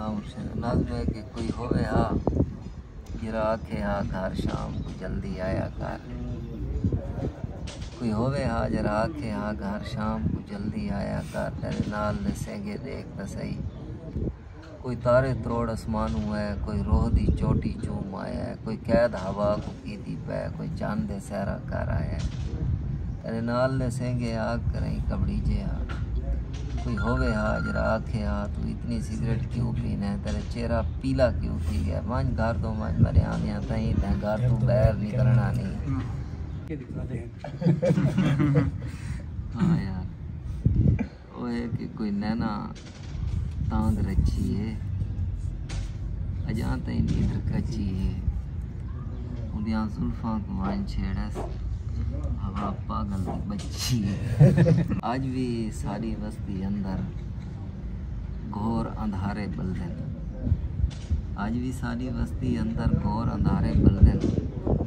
नाज़ में कि कोई होवे हा जरा आखे हा घर शाम को जल्दी आया कर, कोई होवे हा जरा आखे हा घर शाम को जल्दी आया कर, तेरे नाल दसेंगे देख त सही, कोई तारे त्रोड़ आसमान हुआ है, कोई रोह दी चोटी चूम आया है, कोई कैद हवा को कीती पै, कोई चांद दे सहरा कर आया है, तेरे नाल दसेंगे आग करें कबड़ी जे हा, कोई होवे हा जरा आखे हा तू इतनी सिगरेट क्यों पीना है, तेरा चेहरा पीला क्यों थी गया, मन घर तो मन मरे आने तई तै घर तू बाहर निकलना नहीं। हाँ यार वो है कि कोई नैना तांग रची है अजा तई नींद कच्ची है, उदियां जुल्फां को मान छेड़स हवा पागल की बच्ची है। आज भी सारी बस्ती अंदर घोर अंधारे बलदन, आज भी सारी बस्ती अंदर घोर अंधारे बलदन,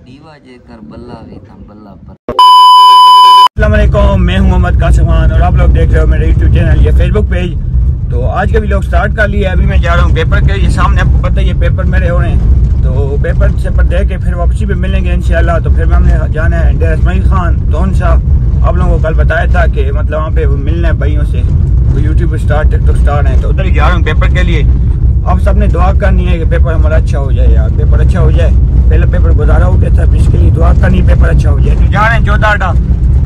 दीवा जेकर बल्ला भी था बल्ला पर। अस्सलाम वालेकुम, मैं हूं मोहम्मद कासिम खान और आप लोग देख रहे हो मेरे यूट्यूब चैनल या फेसबुक पेज। तो आज का भी लोग स्टार्ट कर लिया है। अभी मैं जा रहा हूँ पेपर के, ये सामने आपको पता है ये पेपर मेरे हो रहे हैं, तो पेपर से पर दे के फिर वापसी पे मिलेंगे इंशाल्लाह। तो फिर हमने जाना है डेरा इस्माइल खान तोन शाह, आप लोगों को कल बताया था कि मतलब वहाँ पे मिलना है भाइयों से, वो यूट्यूब स्टार टिकटॉक स्टार हैं, तो उधर ही जा रहा हूँ पेपर के लिए। आप सबने दुआ करनी है कि पेपर हमारा अच्छा हो जाए यार, पेपर अच्छा हो जाए। पहले पेपर गुजारा हो गया था, इसके लिए दुआ करनी पेपर अच्छा हो जाए। तो जा रहे हैं 14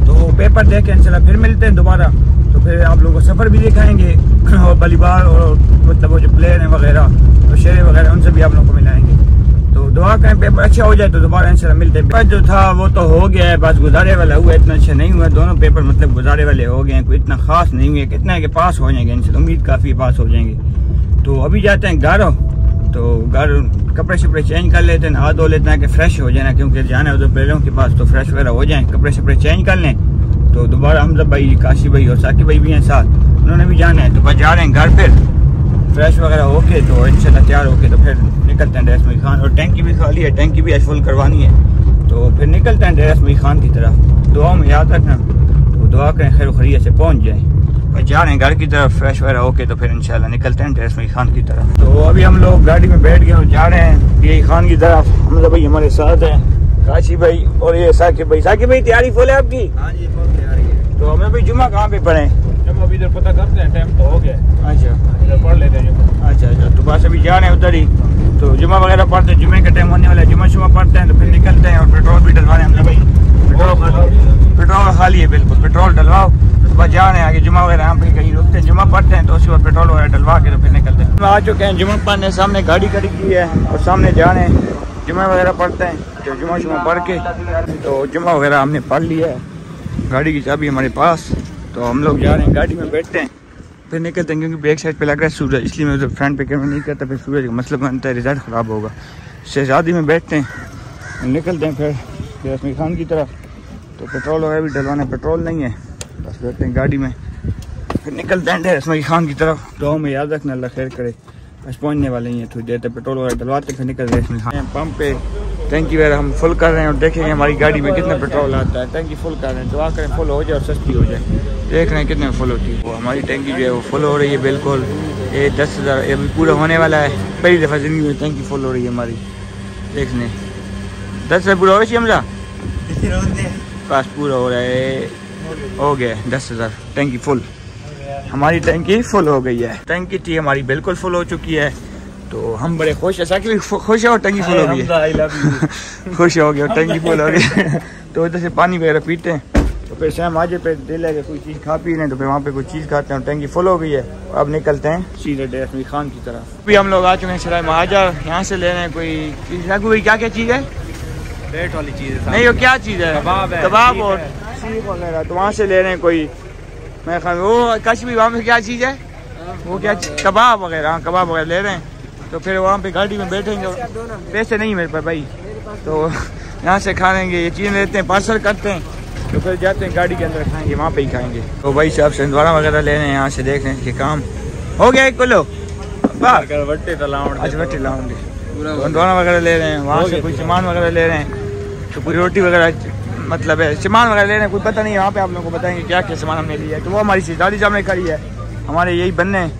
तो पेपर देखें इंशाल्लाह, फिर मिलते हैं दोबारा। तो फिर आप लोगों को सफ़र भी दिखाएंगे और बलीबार और मतलब वो जो प्लेयर हैं वगैरह तो शेरे वगैरह उनसे भी आप लोगों को मिलाएंगे। तो दुआ करें पेपर अच्छा हो जाए तो दोबारा इंशाल्लाह मिलते हैं। पेपर जो था वो तो हो गया है, बस गुजारे वाला हुआ, इतना अच्छा नहीं हुआ। दोनों पेपर मतलब गुजारे वाले हो गए हैं, कोई इतना खास नहीं हुए। कितना है कि पास हो जाएंगे इंशाल्लाह, उम्मीद काफ़ी पास हो जाएंगे। तो अभी जाते हैं घर, तो घर कपड़े शपड़े चेंज कर लेते हैं, नहा धो लेते हैं कि फ्रेश हो जाना, क्योंकि जाना है उधर प्लेयरों के पास, तो फ्रेश वगैरह हो जाएं, कपड़े शपड़े चेंज कर लें। तो दोबारा हमजा भाई, काशी भाई और साकिब भाई भी हैं साथ, उन्होंने भी जाना है। तो बस जा रहे हैं घर, फिर फ्रेश वगैरह होके तो इंशाल्लाह तैयार होके तो फिर निकलते हैं डेरा इस्माइल खान। और टैंकी भी खाली है, टैंकी भी फुल करवानी है, तो फिर निकलते हैं डेरा इस्माइल खान की तरफ। दुआ में याद रखना, तो दुआ करें खैर खैरियत से पहुँच जाए। बस जा रहे हैं घर की तरफ, फ्रेश वगैरह होके तो फिर इंशाल्लाह निकलते हैं डेरा इस्माइल खान की तरफ। तो अभी हम लोग गाड़ी में बैठ गए और जा रहे हैं DI खान की तरफ। हमजा भाई हमारे साथ हैं, काशी भाई और ये साकिब भाई। साकिब भाई तैयारी फुल है आपकी? हाँ जी फुल तैयारी है। तो हमें भाई जुम्मा कहाँ पे पढ़े? जुम्मा अभी इधर पता करते हैं, टाइम तो हो गया। अच्छा इधर पढ़ लेते हैं जुम्मा। अच्छा तो बस अभी जा रहे हैं उधर ही, तो जुम्मा वगैरह पढ़ते हैं, जुम्मे का टाइम होने वाला है, जुम्मा शुम्मा पढ़ते हैं तो फिर निकलते हैं। और पेट्रोल भी डलवा रहे हैं हमजा भाई, पेट्रोल खाली है बिल्कुल, पेट्रोल डलवाओ। बस जा रहे हैं आगे, जुम्मा वगैरह यहाँ पे कहीं रुकते हैं, जुम्मा पढ़ते हैं तो उसके बाद पेट्रोल वगैरह डलवा के तो फिर निकलते हैं। आ चुके हैं जुम्मा पढ़ने, सामने गाड़ी खड़ी की है और सामने जा रहे हैं जुम्मा वगैरह पढ़ते हैं। तो जुम्मा शुम्मा पढ़ के तो जुम्मा वगैरह हमने पढ़ लिया है, गाड़ी की चाबी हमारे पास। तो हम लोग जा रहे हैं, गाड़ी में बैठते हैं फिर निकलते हैं, क्योंकि बैक साइड पे लग रहा है सूरज, इसलिए मैं उधर फ्रंट पे कैमरा नहीं करता, फिर सूरज का मतलब बनता है, रिजल्ट ख़राब होगा। शहजादी में बैठते हैं, निकलते हैं फिर डेरा इस्माइल खान की तरफ। तो पेट्रोल वगैरह भी डलवाना है, पेट्रोल नहीं है, बस बैठते हैं गाड़ी में फिर निकलते हैं डेरा इस्माइल खान की तरफ। तो हमें याद रखना, अल्लाह खैर करे, बस पहुँचने वाले ही हैं, थोड़ी देर तक पेट्रोल वगैरह डलवाते फिर निकल डेरा इस्माइल खान। पंप पे टैंकी वगैरह हम फुल कर रहे हैं और देखेंगे हमारी गाड़ी में कितना पेट्रोल आता है। टैंकी फुल कर रहे हैं, दुआ करें फुल हो जाए और सस्ती हो जाए। देख रहे हैं कितने फुल होती है। वो हमारी टैंकी जो है वो फुल हो रही है बिल्कुल, ये 10,000 अभी पूरा होने वाला है। पहली दफ़ा ज़िंदगी में टैंकी फुल हो रही है हमारी, देख लें 10,000 पूरा हो रही है हमजा, बस पूरा हो रहा है, हो गया 10,000 टैंकी फुल, हमारी टैंकी फुल हो गई है। टैंकी थी हमारी बिल्कुल फुल हो चुकी है, तो हम बड़े खुश है। साकिब भी खुश है और टैंकी फुल हो गई है, खुश हो गया और टैंकी फुल हो गई। तो इधर से पानी वगैरह पीते हैं, तो फिर शाम आज पे दिल है कि कोई चीज़ खा पी लें, तो फिर वहाँ पे कोई चीज़ खाते हैं। टैंकी फुल हो गई है, अब निकलते हैं सीधे डेरा इस्माइल खान की तरफ। अभी हम लोग आ चुके हैं सराय महाजर, यहाँ से ले रहे हैं कोई चीज़। क्या क्या चीज़ है? पेट वाली चीज़ है नहीं, वो क्या चीज़ है? कबाब और सीख वगैरह, तो वहाँ से ले रहे हैं कोई, मैं वो कश भी वहाँ पे क्या चीज़ है, वो क्या कबाब वगैरह, हाँ कबाब वगैरह ले रहे हैं। तो फिर वहाँ पे गाड़ी में बैठेंगे, पैसे नहीं मेरे पास भाई, तो यहाँ से खा लेंगे, ये चीज़ें लेते हैं, पार्सल करते हैं, तो फिर जाते हैं गाड़ी के अंदर खाएंगे, वहाँ पे ही खाएंगे। तो भाई साहब सिंधवाड़ा वगैरह ले रहे हैं, यहाँ से देख रहे हैं कि काम हो गया 1 किलो वट्टे लाऊंगे, सिंधवाड़ा वगैरह ले रहे हैं, वहाँ से कोई सामान वगैरह ले रहे हैं, तो कोई रोटी वगैरह मतलब है सामान वगैरह ले रहे हैं, कोई पता नहीं है, वहाँ पे आप लोगों को बताएंगे क्या क्या सामान हमने लिया है। तो वो हमारी शहजादी सामने खड़ी है, हमारे यही बनने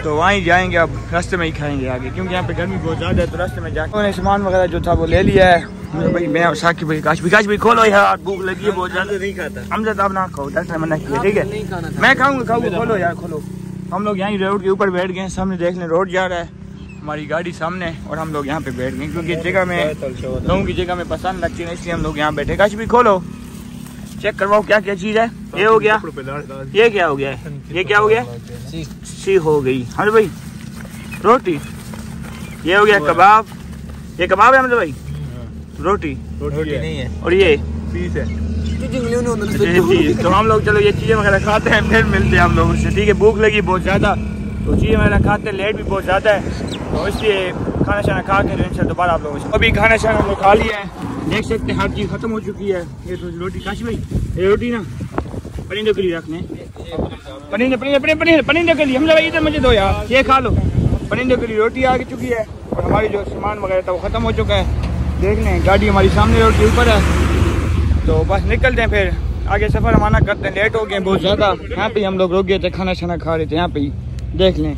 तो वहीं जाएंगे, अब रास्ते में ही खाएंगे आगे, क्योंकि यहाँ पे गर्मी बहुत ज़्यादा है। तो रास्ते में जाकर उन्होंने सामान वगैरह जो था वो ले लिया है। भाई मैं और साकिब भाई काश भी खोलो यार, भूख लगी है बहुत ज़्यादा। नहीं खाता हमसे, आप ना खाओ, डॉक्टर मना किया, ठीक है मैं खाऊंगा, खोलो यार खोलो। हम लोग यहाँ रोड के ऊपर बैठ गए, सामने देख लें रोड जा रहा है, हमारी गाड़ी सामने, और हम लोग यहाँ पे बैठ गए क्योंकि जगह में लोगों की जगह में पसंद लगती है, इसलिए हम लोग यहाँ बैठे। काश भी खोलो, चेक करवाओ क्या क्या चीज़ है। ये हो गया, ये क्या हो गया है, ये क्या हो गया, सी हो गई। हाँ भाई रोटी, ये हो गया कबाब, ये कबाब है मतलब भाई, रोटी नहीं है, और ये पीस है। तो हम लोग चलो ये चीज़ें वगैरह खाते हैं, फिर मिलते हैं हम लोगों से, ठीक है। भूख लगी बहुत ज़्यादा, तो चीज़ें वगैरह खाते हैं, लेट भी बहुत ज़्यादा है, तो इसलिए खाना शाना खा के इनसे दोबारा आप लोगों से। अभी खाना शाना हम लोग खा लिया है, देख सकते हैं हर चीज़ खत्म हो चुकी है। ये तो रोटी काश भाई, ये रोटी ना परिंदों के लिए रखने, परिंदों के लिए, हम लोग इधर मुझे दो यार, ये खा लो। परिंदों के लिए रोटी आ चुकी है, और हमारी जो सामान वगैरह था वो ख़त्म हो चुका है। देख लें गाड़ी हमारी सामने रोड के ऊपर है, तो बस निकलते हैं फिर आगे सफ़र हमारा करते हैं। लेट हो गए बहुत ज़्यादा, यहाँ पे हम लोग रुक गए थे, खाना शाना खा रहे थे यहाँ पे ही, देख लें,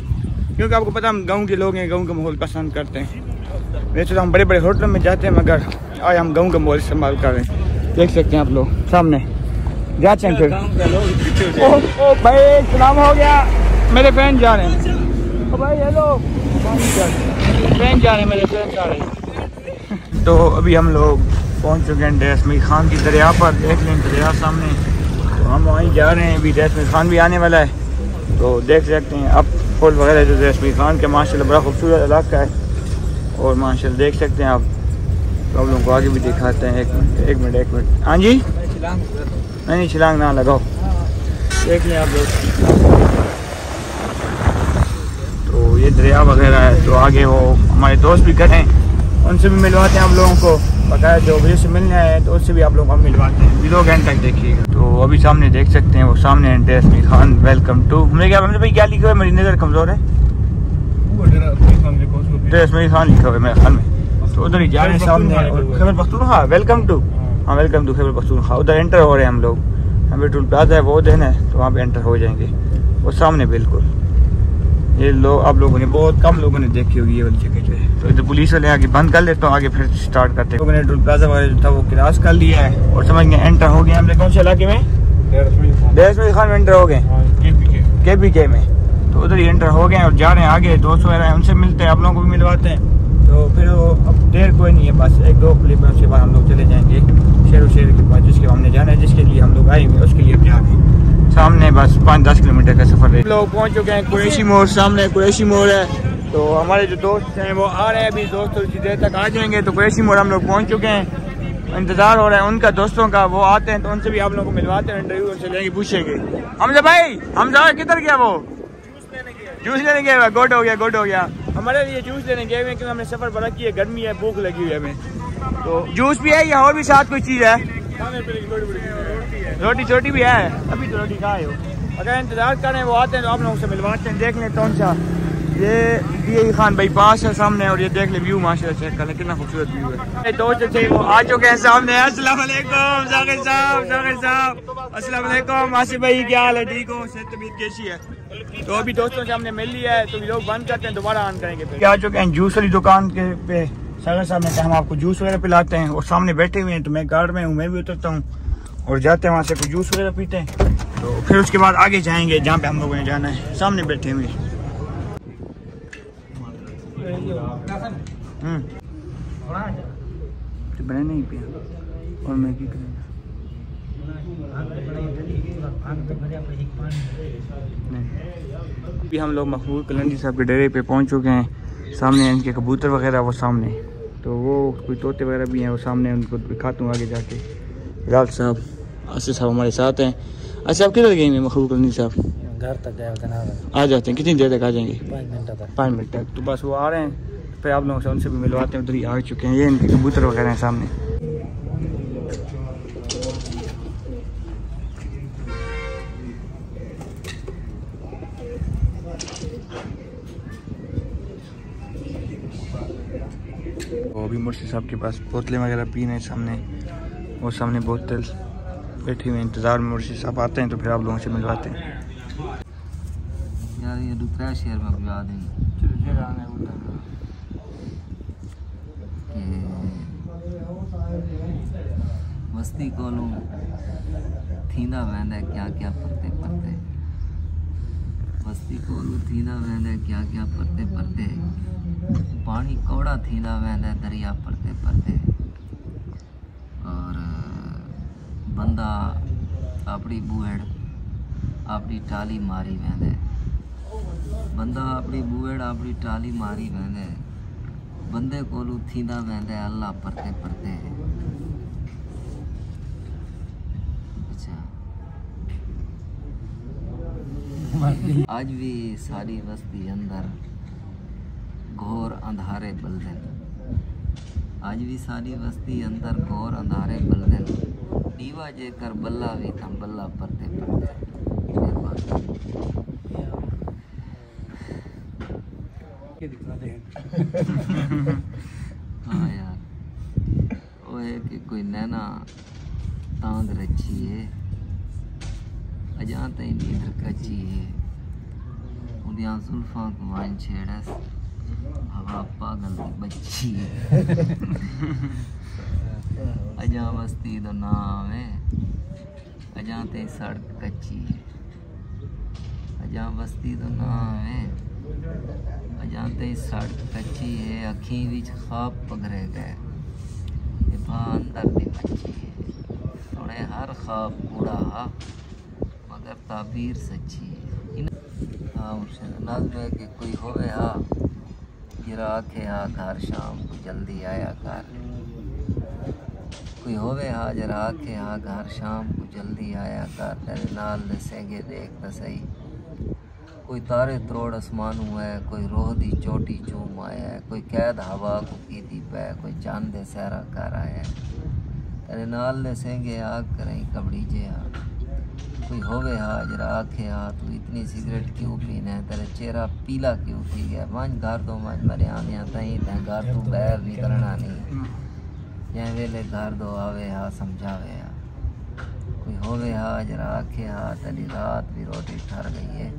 क्योंकि आपको पता हम गाँव के लोग हैं, गाँव का माहौल पसंद करते हैं। वैसे तो हम बड़े बड़े होटलों में जाते हैं, मगर आज हम गाँव का माहौल इस्तेमाल कर रहे हैं, देख सकते हैं आप लोग सामने जाते हैं। फिर ओ भाई सलाम हो गया, मेरे फैन जा रहे हैं, ओ भाई हेलो, फैन जा रहे हैं, मेरे फैन जा रहे हैं। तो अभी हम लोग पहुंच चुके हैं डेस्मी खान की दरिया पर, देख लें दरिया सामने, तो हम वहीं जा रहे हैं। अभी डेस्मी खान भी आने वाला है, तो देख सकते हैं अब पुल वगैरह जो डेस्मी खान के माशाल्लाह बड़ा खूबसूरत इलाका है, और माशाल्लाह देख सकते हैं आप। तो आप लोगों को आगे भी दिखाते हैं, एक मिनट। हाँ जी, नहीं छलांग ना लगाओ, देख लें आप लोग। तो ये दरिया वगैरह है, तो आगे वो हमारे दोस्त भी करें, उनसे भी मिलवाते हैं आप लोगों को, बकाया जो भी से मिलने आए हैं तो उससे भी आप लोगों को हम मिलवाते हैं। वीडियो घंटे तक देखिएगा। तो अभी सामने देख सकते हैं, वो सामने डेस्मी खान, वेलकम टू। हमने क्या भाई क्या लिखा हुआ है, मेरी नज़र कमज़ोर है, डेस्मी खान लिखा हुआ है मेरे ख्याल में, तो उधर ही जा रहे हैं सामने। खैबर पख्तूनख्वा, वेलकम टू, हाँ वेलकम टू खैबर पख्तूनख्वा। उधर एंटर हो रहे हैं हम लोग, हमें टूल प्लाजा है वो देना है, तो वहाँ पे एंटर हो जाएंगे, वो सामने बिल्कुल। ये लोग आप लोगों ने, बहुत कम लोगों ने देखी होगी ये वाली जगह जो है। तो इधर पुलिस वाले आगे बंद कर लेते, तो आगे फिर स्टार्ट करते हैं। लोगों ने टूल प्लाजा वगैरह जो था वो क्रॉस कर लिया है, और समझ गए एंटर हो गए हमने। कौन से इलाके में, डेस्मी खान में एंटर हो गए, KPK में, तो उधर ही एंटर हो गए और जा रहे हैं आगे। दोस्त वगैरह हैं, उनसे मिलते हैं, आप लोगों को भी मिलवाते हैं। तो फिर वो अब देर कोई नहीं है, बस 1-2 क्लिप में, उसके बाद हम लोग चले जाएंगे शेर के पास, जिसके हमने जाना है, जिसके लिए हम लोग आए हुए उसके लिए जा रहे हैं। सामने बस 5-10 किलोमीटर का सफर है। लोग पहुंच चुके हैं कुरैशी मोड़, सामने कुरैशी मोड़ है। तो हमारे जो दोस्त हैं वो आ रहे हैं, अभी दोस्त थोड़ी देर तक आ जाएंगे। तो कुरैशी मोड़ हम लोग पहुंच चुके हैं, इंतजार हो रहा है उनका, दोस्तों का, वो आते हैं तो उनसे भी आप लोगों को मिलवाते हैं, इंटरव्यू उनसे लेंगे, पूछेंगे। हमजा भाई, हमजा किधर गया, वो जूस लेने गया, गुड हो गया। हमारे लिए जूस लेने गए हुए, क्योंकि हमने सफर बड़ा किया, गर्मी है, भूख लगी हुई है हमें। तो जूस भी है या और भी साथ कोई चीज़ है, रोटी छोटी भी है, अभी तो रोटी खाए हो। अगर इंतजार कर रहे हैं वो आते हैं तो आप लोगों से मिलवाते हैं। देख लें कौन सा, ये DI खान बाईपास है सामने, और ये देख ले व्यू माशाल्लाह चेक कर ले, कितना खूबसूरत व्यू है। दोस्त थे वो आ चुके हैं सामने। अस्सलाम वालेकुम जाकिर साहब, अस्सलाम वालेकुम आसिफ भाई, क्या हाल है, ठीक हो, सेहत तबीयत कैसी है? तो अभी दोस्तों से हमने मिल लिया है, तो लोग बंद करते हैं, दोबारा ऑन करेंगे। फिर आ चुके हैं जूस वाली दुकान के पे, सागर साहब ने कहा हम आपको जूस वगैरह पिलाते हैं, और सामने बैठे हुए हैं। तो मैं कार में हूँ, मैं भी उतरता हूँ और जाते हैं वहाँ से कुछ जूस वगैरह पीते हैं। तो फिर उसके बाद आगे जाएंगे जहाँ पे हम लोगों ने जाना है, सामने बैठे हुए। तो बना नहीं पिया, और मैं क्या करूँगा। अभी हम लोग महबूब कलंदी साहब के डेरे पे पहुंच चुके हैं। सामने इनके कबूतर वगैरह वो सामने, तो वो कोई तोते वगैरह भी हैं वो सामने, उनको दिखाता हूँ आगे जाके। राल साहब, आसिफ साहब हमारे साथ हैं। अच्छा आप किधर गए हैं महबूब कलंदी साहब? घर तक गए, आ जाते हैं, कितनी देर तक आ जाएंगे? 5 मिनट तक। तो बस वो आ रहे हैं, फिर आप लोगों से उनसे भी मिलवाते हैं। उधर ही आ चुके हैं, ये इनके कबूतर वगैरह हैं सामने। वो अभी मुर्शी साहब के पास बोतलें वगैरह पी रहे हैं सामने, वो सामने बोतल बैठी हुई इंतज़ार में। मुर्शी साहब आते हैं तो फिर आप लोगों से मिलवाते हैं। यार ये क्या शेर में बुझा दें मस्ती कोलू थींदा वेंदा क्या क्या परते परते मस्ती कोलू थींदा वेंदा क्या क्या परते परते पानी कौड़ा थींदा वेंदा दरिया परते परते और बंदा अपनी बूहड़ अपनी टाली मारी वेंदा बंदा अपनी बूहड़ अपनी टाली मारी वेंदा बंदे कोलू थींदा वेंदा अल्लाह परते परते आज भी सारी बस्ती अंदर घोर अंधारे बलदन आज भी सारी बस्ती अंदर घोर अंधारे बलदन दीवा जेकर बल्ला भी कम बल्ला परते परते हाँ यार वो है कि कोई नैना तांग रची है अजा तई नींद कची है उदियां जुल्फां को वन छेड़स हवा पागल की बच्ची है अजा बस्ती तो नाम है अजा तई सड़क कच्ची है अजा बस्ती तो नाम है अजा तई सड़क कच्ची है अखीं विच ख्वाब पगरे गए भा अंदर दी मच्छी है थोड़े हर ख्वाब कूड़ा मगर ताबीर सच्ची है हाँ मुर्शिद नाज़्म है कि कोई होवे हा जरा आखे हा घर शाम को जल्दी आया कर कोई होवे हा जरा आखे हा घर शाम को जल्दी आया कर तेरे नाल दसेंगे देख तो सही कोई तारे त्रोड़ आसमानू है कोई रोह दी चोटी चूम आया है कोई कैद हवा को कीती पै कोई चांद दे सहरा कर आया तेरे नाल दसेंगे आग करें कबड़ी जे हा कोई होवे हा जरा आखे हा तू इतनी सिगरेट क्यों पीना है तेरा चेहरा पीला क्यों थी गया मंझ घर दो मंझ मरे आने तई तैं घर तू बैर नहीं करना नहीं जै वेले घर दो आवे हा समझावे हा कोई होवे हा जरा आखे हा तेरी रात भी रोटी ठहर गई है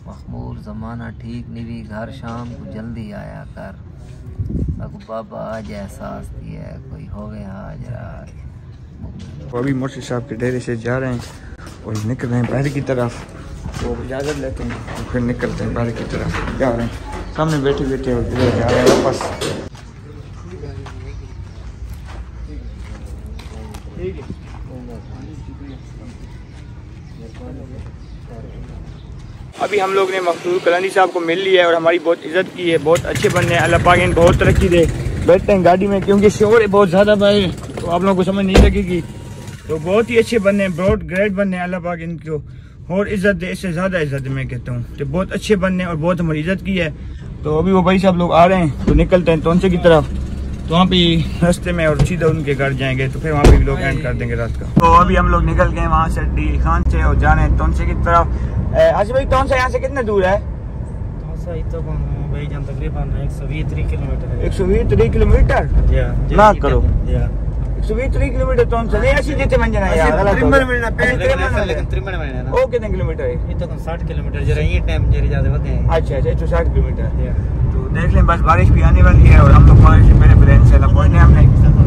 मखमूर ज़माना ठीक नहीं भी घर शाम को जल्दी आया कर अगु बाबा आज एहसास दिया है कोई होवे हा जरा वो अभी मुर्शिद साहब के डेरे से जा रहे हैं और निकल रहे हैं बाहर की तरफ तो इजाज़त लेते हैं और फिर निकलते हैं बाहर की तरफ जा रहे हैं सामने बैठे बैठे और जा रहे हैं वापस अभी हम लोग ने मखदूर कलानी साहब को मिल लिया है और हमारी बहुत इज्जत की है बहुत अच्छे बंदे हैं अल्लाह पाक इनको बहुत तरक्की दे बैठते हैं गाड़ी में क्योंकि शोर है बहुत ज़्यादा भाई तो आप लोगों को समझ नहीं लगेगी तो बहुत ही अच्छे बंदे हैं बहुत ग्रेट बंदे हैं अल्लाह पाक इनको और इज्जत दे इससे ज़्यादा इज्जत मैं कहता हूँ तो बहुत अच्छे बंदे हैं और बहुत हमारी इज्जत की है तो अभी वो भाई साहब लोग आ रहे हैं तो निकलते हैं तोनसे की तरफ तो वहाँ पे रास्ते में और सीधा उनके घर जाएंगे तो फिर वहाँ पे भी लोग एंड कर देंगे रात का तो अभी हम लोग निकल गए वहाँ से डी खान से और जा रहे हैं तोनसे की तरफ आज भाई तोनसा यहाँ से कितने दूर है तकरीबन 120 किलोमीटर है 120 किलोमीटर ना करो 120 किलोमीटर तोनसा नहीं ऐसी जितने मन जाना यार ओ कितने किलोमीटर है ये तो 60 किलोमीटर जरा ये टाइम जरी ज्यादा होते हैं अच्छा 160 किलोमीटर तो देख लें बस बारिश भी आने वाली है और हम लोग बारिश मेरे प्लान से पहुंचने हमने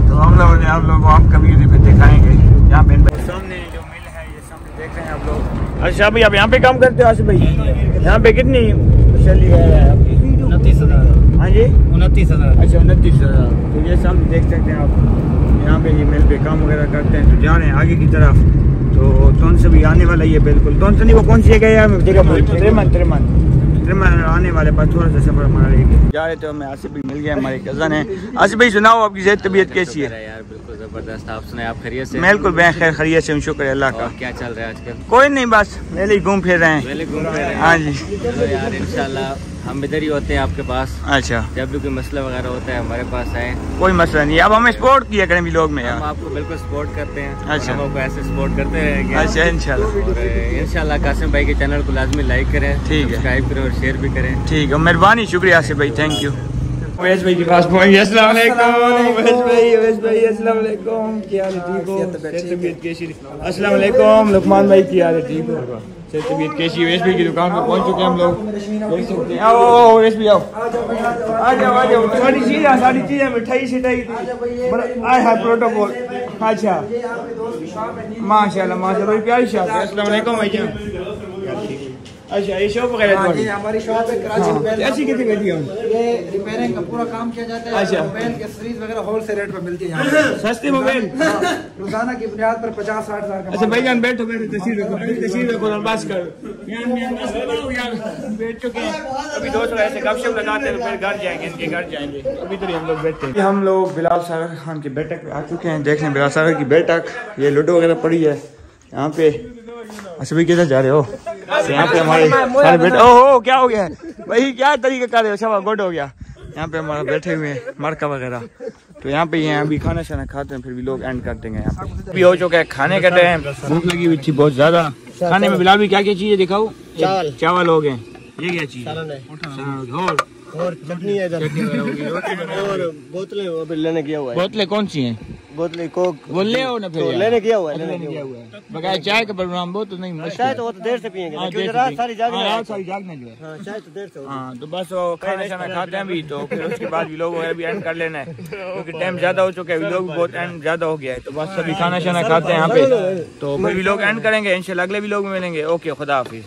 तो हम लोग आप लोगों को आप कभी फिर दिखाएंगे यहाँ पे सामने जो मिल है ये सामने देख रहे हैं आप लोग अच्छा भाई आप यहाँ पे काम करते हो आसिफ भाई यहाँ पे कितनी सैलरी है आपकी 29,000 हाँ जी 29,000 अच्छा 29,000 तो ये सामने देख सकते हैं आप यहाँ पे ये मिल पे काम वगैरह करते हैं तो जा रहे हैं आगे की तरफ तो तोनसा भी आने वाला ही है बिल्कुल तोनसा नहीं वो कौन सी जगह है जगह त्रिमन आने वाले पास थोड़ा सा सफर हमारा रहेगा जा रहे थे हमें आसिफ भी मिल गया हमारे कज़न है आसिफ भाई सुनाओ आपकी सेहत तबीयत कैसी है यार बिल्कुल जबरदस्त आप सुनाए आप खैरियत से बिल्कुल मैं खैर खैरियत से हूँ शुक्र है अल्लाह का क्या चल रहा है आजकल कोई नहीं बस मेले ही घूम फिर रहे हैं हाँ जी चलो यार इंशाल्लाह हम इधर ही होते हैं आपके पास अच्छा जब भी कोई मसला वगैरह होता है हमारे पास आए कोई मसला नहीं अब हमें सपोर्ट किया करें व्लॉग में हम आपको बिल्कुल सपोर्ट करते हैं अच्छा हम आपको ऐसे सपोर्ट करते रहेंगे अच्छा इंशाल्लाह इंशाल्लाह कासिम भाई के चैनल को लाजमी लाइक करें ठीक है सब्सक्राइब करें और शेयर भी करें ठीक है मेहरबानी शुक्रिया आसिफ भाई थैंक यू अवैस भाई के पास पहुंचे अस्सलाम वालेकुम अवैस भाई अस्सलाम वालेकुम क्या हाल है ठीक हो तबीयत कैसी अस्सलाम वालेकुम लुकमान भाई क्या हाल है ठीक हो से तबीयत कैसी है। रेशमी की दुकान पर पहुंच चुके हैं हम लोग, देख सकते हैं। आओ रेशमी आओ, आ जाओ सारी चीज़ें मिठाई शिठाई आए है प्रोटोकॉल। अच्छा माशाल्लाह बड़ी प्यारी शॉप है। अस्सलाम वालेकुम भाईजान। अच्छा ये शॉप वगैरह हमारी शॉप है कराची मोबाइल। ऐसी कितनी बैठी है? ये रिपेयरिंग का पूरा काम किया जाता है। अच्छा। मोबाइल के सीरीज वगैरह होलसेल रेट पर मिलती है यहाँ पे। सस्ते मोबाइल रोजाना की बुनियाद पर 50-60 हज़ार का। अच्छा भाईजान बैठो तस्वीर रखो बस कर बैठ चुके हैं। अभी दोस्त ऐसे गपशप लगाते हैं, फिर घर जाएंगे, इनके घर जाएंगे। अभी तो हम लोग बैठते हैं। हम लोग बिलाल सागर खान की बैठक पे आ चुके हैं। देख रहे हैं बिलाल सागर की बैठक, ये लूडो वगैरह पड़ी है यहाँ पे। अच्छा भाई किधर जा रहे हो? यहाँ पे हमारे सारे बैठे। ओहो क्या हो गया भाई, क्या तरीका कर रहे हो? सब गुड हो गया। यहाँ पे हमारे बैठे हुए हैं मरका वगैरह, तो यहाँ पे हैं। अभी खाना शाना खाते हैं, फिर भी लोग एंड कर देंगे। यहाँ पे भी हो चुका है खाने का टाइम, भूख लगी हुई थी बहुत ज्यादा। खाने में बिलाल भी क्या क्या चीजें दिखाओ? चावल हो गए, ये क्या चीज? और चटनी है इधर, और बोतलें लेने गया हुआ है। बोतलें कौन सी हैं? बोतलें कोक वो ले आओ ना, फिर लेने गया हुआ है। बगैर चाय का प्रोग्राम बहुत तो नहीं, चाय तो वो तो देर से पियेंगे क्योंकि रात सारी जागना है। जागने जो है। हाँ चाय तो देर से होगी। हाँ तो बस वो खाना शाना खाते हैं भी, तो फिर उसके बाद भी लोग वगैरह भी एंड कर लेना है क्योंकि टाइम ज्यादा हो चुका है। लोग बहुत एंड ज्यादा हो गया है, तो बस सभी खाना शाना खाते हैं यहाँ पे, तो फिर भी लोग एंड करेंगे इंशाल्लाह। अगले भी लोग मिलेंगे। ओके खुदा हाफिज।